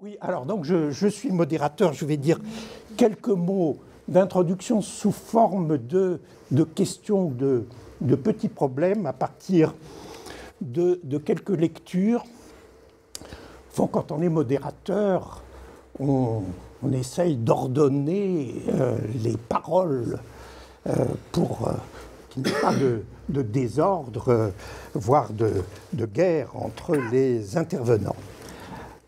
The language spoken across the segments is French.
Oui, alors donc je suis modérateur, je vais dire quelques mots d'introduction sous forme de questions, de petits problèmes à partir de quelques lectures. Enfin, quand on est modérateur, on essaye d'ordonner les paroles pour qu'il n'y ait pas de désordre, voire de guerre entre les intervenants.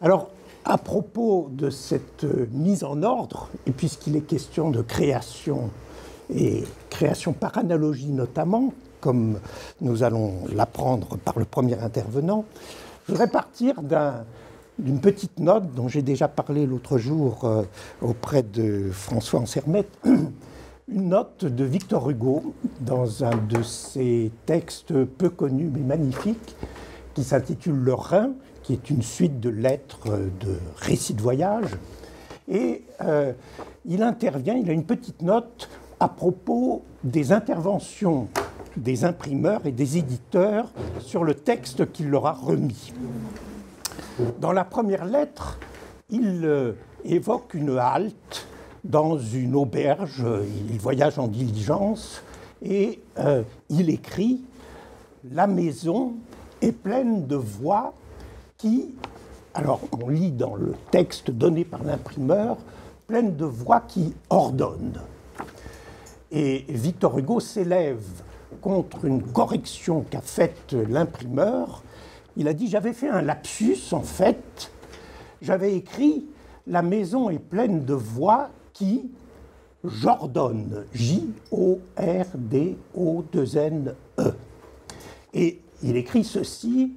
Alors, à propos de cette mise en ordre, et puisqu'il est question de création, et création par analogie notamment, comme nous allons l'apprendre par le premier intervenant, je voudrais partir d'une petite note dont j'ai déjà parlé l'autre jour auprès de François Ansermet, une note de Victor Hugo dans un de ses textes peu connus mais magnifiques qui s'intitule Le Rhin, qui est une suite de lettres de récits de voyage. Et il intervient, il a une petite note à propos des interventions des imprimeurs et des éditeurs sur le texte qu'il leur a remis. Dans la première lettre, il évoque une halte dans une auberge, il voyage en diligence, et il écrit « La maison est pleine de voix qui, alors on lit dans le texte donné par l'imprimeur, pleine de voix qui ordonnent. » Et Victor Hugo s'élève contre une correction qu'a faite l'imprimeur. Il a dit « J'avais fait un lapsus, en fait. J'avais écrit « La maison est pleine de voix qui j'ordonne. J-O-R-D-O-2-N-E. » Et il écrit ceci.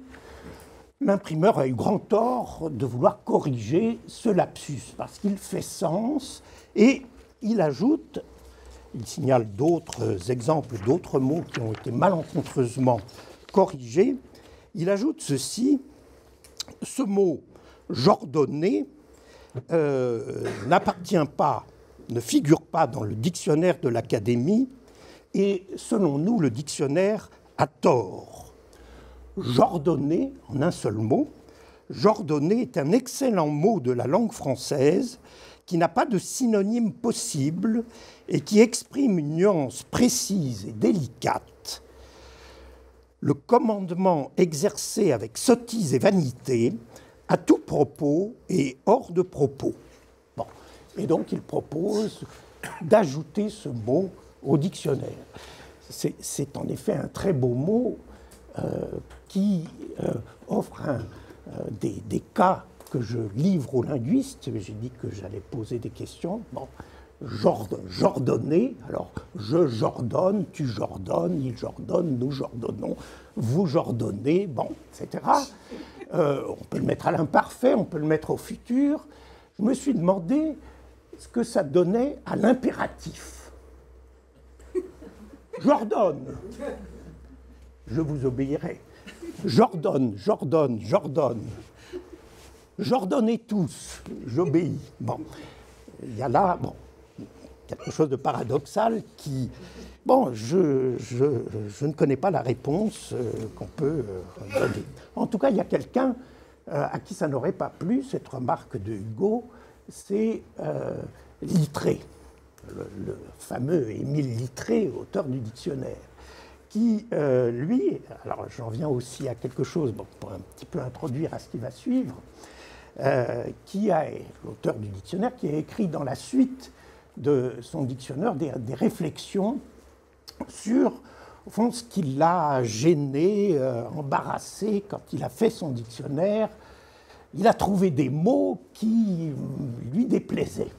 L'imprimeur a eu grand tort de vouloir corriger ce lapsus parce qu'il fait sens et il ajoute, il signale d'autres exemples, d'autres mots qui ont été malencontreusement corrigés. Il ajoute ceci, ce mot « j'ordonnais » n'appartient pas, ne figure pas dans le dictionnaire de l'Académie et selon nous, le dictionnaire a tort. J'ordonnais, en un seul mot, j'ordonnais est un excellent mot de la langue française qui n'a pas de synonyme possible et qui exprime une nuance précise et délicate. Le commandement exercé avec sottise et vanité, à tout propos et hors de propos. Bon. Et donc il propose d'ajouter ce mot au dictionnaire. C'est en effet un très beau mot qui offre des cas que je livre aux linguistes. J'ai dit que j'allais poser des questions. Bon, j'ordonnais, alors j'ordonne, tu j'ordonnes, il j'ordonne, nous j'ordonnons, vous j'ordonnez, bon, etc. On peut le mettre à l'imparfait, on peut le mettre au futur. Je me suis demandé ce que ça donnait à l'impératif. J'ordonne. Je vous obéirai. J'ordonne, j'ordonne, j'ordonne. J'ordonnez tous, j'obéis. Bon, il y a là quelque chose de paradoxal qui... Bon, je ne connais pas la réponse qu'on peut donner. En tout cas, il y a quelqu'un à qui ça n'aurait pas plu, cette remarque de Hugo, c'est Littré, le fameux Émile Littré, auteur du dictionnaire, qui, lui, alors j'en viens aussi à quelque chose pour un petit peu introduire à ce qui va suivre, qui est l'auteur du dictionnaire, qui a écrit dans la suite de son dictionnaire des réflexions sur, au fond, ce qui l'a gêné, embarrassé quand il a fait son dictionnaire. Il a trouvé des mots qui lui déplaisaient.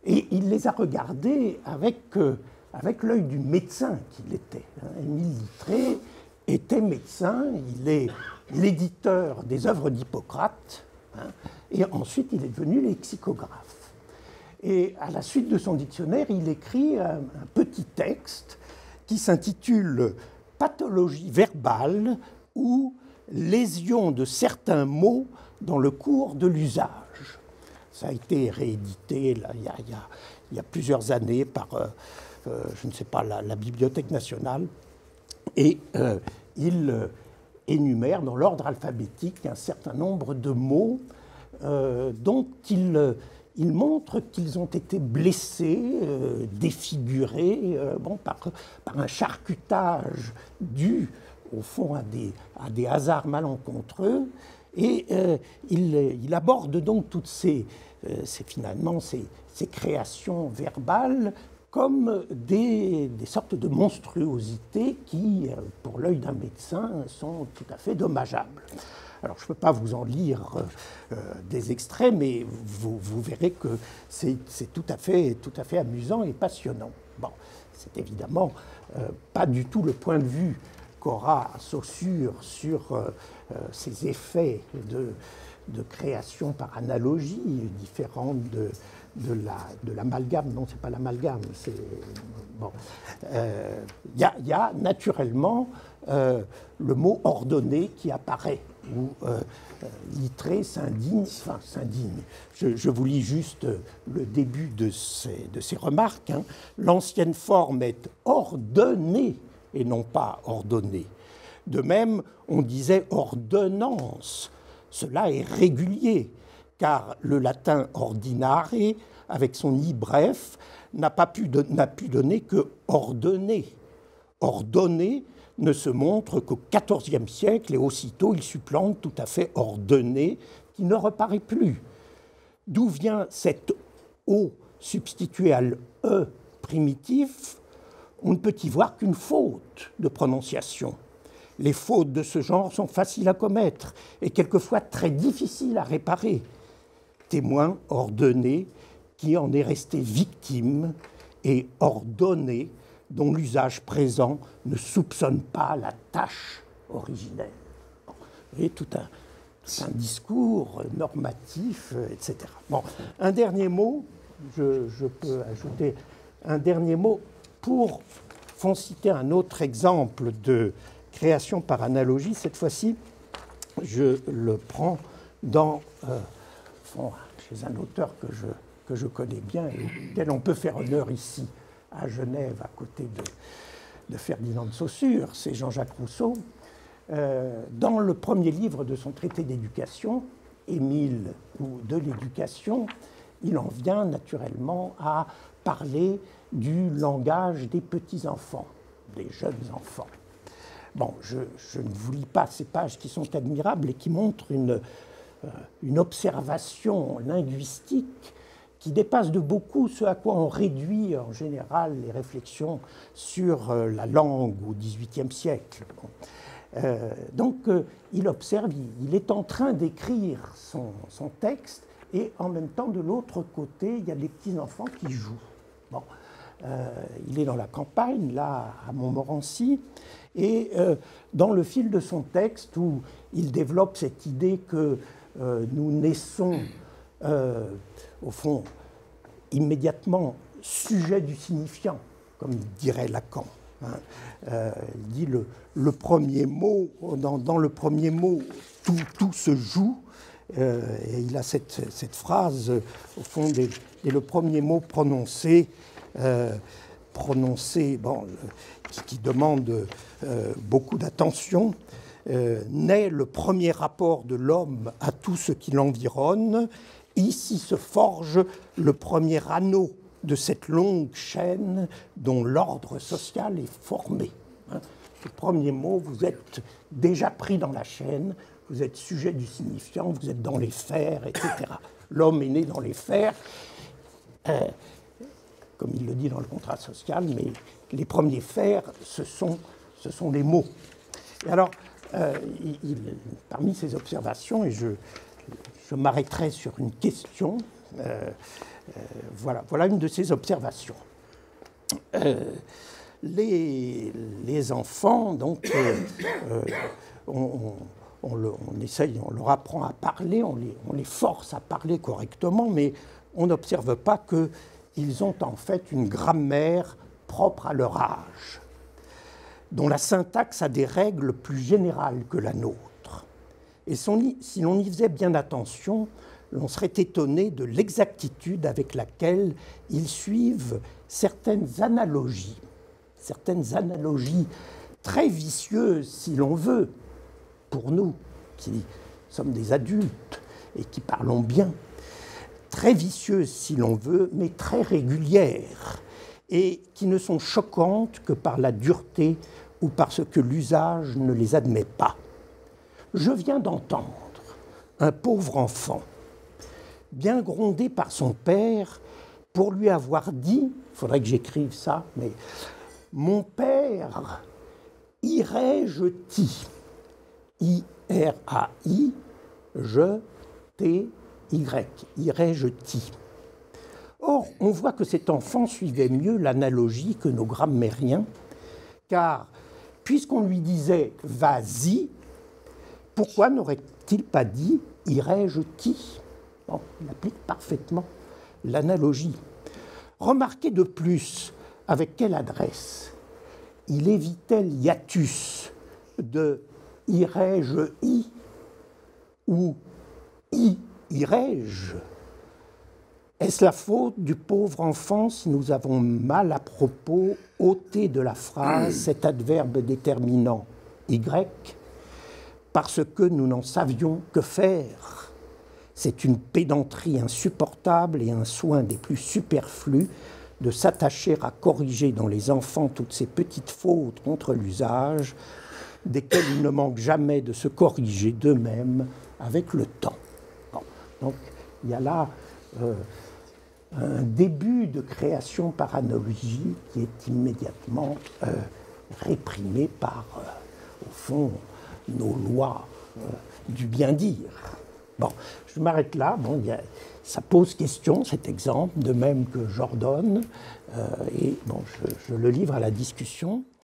Et il les a regardés avec l'œil du médecin qu'il était. Émile Littré était médecin, il est l'éditeur des œuvres d'Hippocrate, et ensuite il est devenu lexicographe. Et à la suite de son dictionnaire, il écrit un petit texte qui s'intitule « Pathologie verbale ou lésion de certains mots dans le cours de l'usage ». Ça a été réédité là, il y a plusieurs années par, je ne sais pas, la Bibliothèque nationale. Et il énumère dans l'ordre alphabétique un certain nombre de mots dont il montre qu'ils ont été blessés, défigurés, par un charcutage dû, au fond, à des hasards malencontreux. Et il aborde donc toutes ces créations verbales comme des sortes de monstruosités qui, pour l'œil d'un médecin, sont tout à fait dommageables. Alors, je ne peux pas vous en lire des extraits, mais vous verrez que c'est tout à fait amusant et passionnant. Bon, c'est évidemment pas du tout le point de vue qu'aura Saussure sur ces effets de création par analogie, différente de l'amalgame. Non, ce n'est pas l'amalgame. Bon. Y a naturellement le mot ordonné qui apparaît, où Littré s'indigne. Je vous lis juste le début de ces remarques. Hein. L'ancienne forme est ordonnée et non pas ordonnée. De même, on disait ordonnance. Cela est régulier, car le latin ordinare, avec son i bref, n'a pu donner que ordonner. Ordonner ne se montre qu'au XIVe siècle, et aussitôt il supplante tout à fait ordonné, qui ne reparaît plus. D'où vient cet O substitué à l'E primitif? On ne peut y voir qu'une faute de prononciation. Les fautes de ce genre sont faciles à commettre et quelquefois très difficiles à réparer. Témoin ordonné qui en est resté victime et ordonné dont l'usage présent ne soupçonne pas la tâche originelle. Bon, vous voyez, tout un discours normatif, etc. Bon, un dernier mot, je peux ajouter un dernier mot pour citer un autre exemple de création par analogie. Cette fois-ci, je le prends chez un auteur que je connais bien et auquel on peut faire honneur ici à Genève, à côté de Ferdinand de Saussure, c'est Jean-Jacques Rousseau. Dans le premier livre de son traité d'éducation, Émile ou de l'éducation, il en vient naturellement à parler du langage des petits-enfants, des jeunes enfants. Bon, je ne vous lis pas ces pages qui sont admirables et qui montrent une observation linguistique qui dépasse de beaucoup ce à quoi on réduit en général les réflexions sur la langue au XVIIIe siècle. Bon. Donc, il observe, il est en train d'écrire son texte, et en même temps, de l'autre côté, il y a des petits-enfants qui jouent. Bon. Il est dans la campagne, là, à Montmorency, et dans le fil de son texte, où il développe cette idée que nous naissons, au fond, immédiatement sujet du signifiant, comme dirait Lacan. Hein. Il dit le premier mot, dans le premier mot, tout se joue. Et il a cette phrase, au fond, dès le premier mot prononcé, qui demande beaucoup d'attention, naît le premier rapport de l'homme à tout ce qui l'environne. Ici se forge le premier anneau de cette longue chaîne dont l'ordre social est formé. Hein. Le premier mot, vous êtes déjà pris dans la chaîne, vous êtes sujet du signifiant, vous êtes dans les fers, etc. L'homme est né dans les fers, comme il le dit dans le contrat social, mais les premiers fers, ce sont les mots. Et alors, parmi ces observations, et je m'arrêterai sur une question, voilà une de ces observations. Les enfants, donc, on leur apprend à parler, on les force à parler correctement, mais on n'observe pas qu'ils ont en fait une grammaire propre à leur âge, dont la syntaxe a des règles plus générales que la nôtre. Et si l'on y faisait bien attention, l'on serait étonné de l'exactitude avec laquelle ils suivent certaines analogies très vicieuses, si l'on veut, pour nous, qui sommes des adultes, et qui parlons bien, très vicieuses si l'on veut, mais très régulières, et qui ne sont choquantes que par la dureté ou parce que l'usage ne les admet pas. Je viens d'entendre un pauvre enfant, bien grondé par son père, pour lui avoir dit, il faudrait que j'écrive ça, mais « Mon père, irais-je-t'y » I-R-A-I, je, T-Y, irais-je-t'y. Or, on voit que cet enfant suivait mieux l'analogie que nos grammairiens, car puisqu'on lui disait « vas-y », pourquoi n'aurait-il pas dit « irais-je-t'y » Bon, il applique parfaitement l'analogie. Remarquez de plus avec quelle adresse il évitait le hiatus de « irais-je-y » ou « y irais-je ». Est-ce la faute du pauvre enfant si nous avons mal à propos ôté de la phrase cet adverbe déterminant « y » parce que nous n'en savions que faire? C'est une pédanterie insupportable et un soin des plus superflus de s'attacher à corriger dans les enfants toutes ces petites fautes contre l'usage, desquelles ils ne manquent jamais de se corriger d'eux-mêmes avec le temps. Bon, donc il y a là un début de création par analogie qui est immédiatement réprimé par, au fond, nos lois du bien dire. Bon, je m'arrête là. Bon, ça pose question, cet exemple, de même que j'ordonne, et bon, je le livre à la discussion.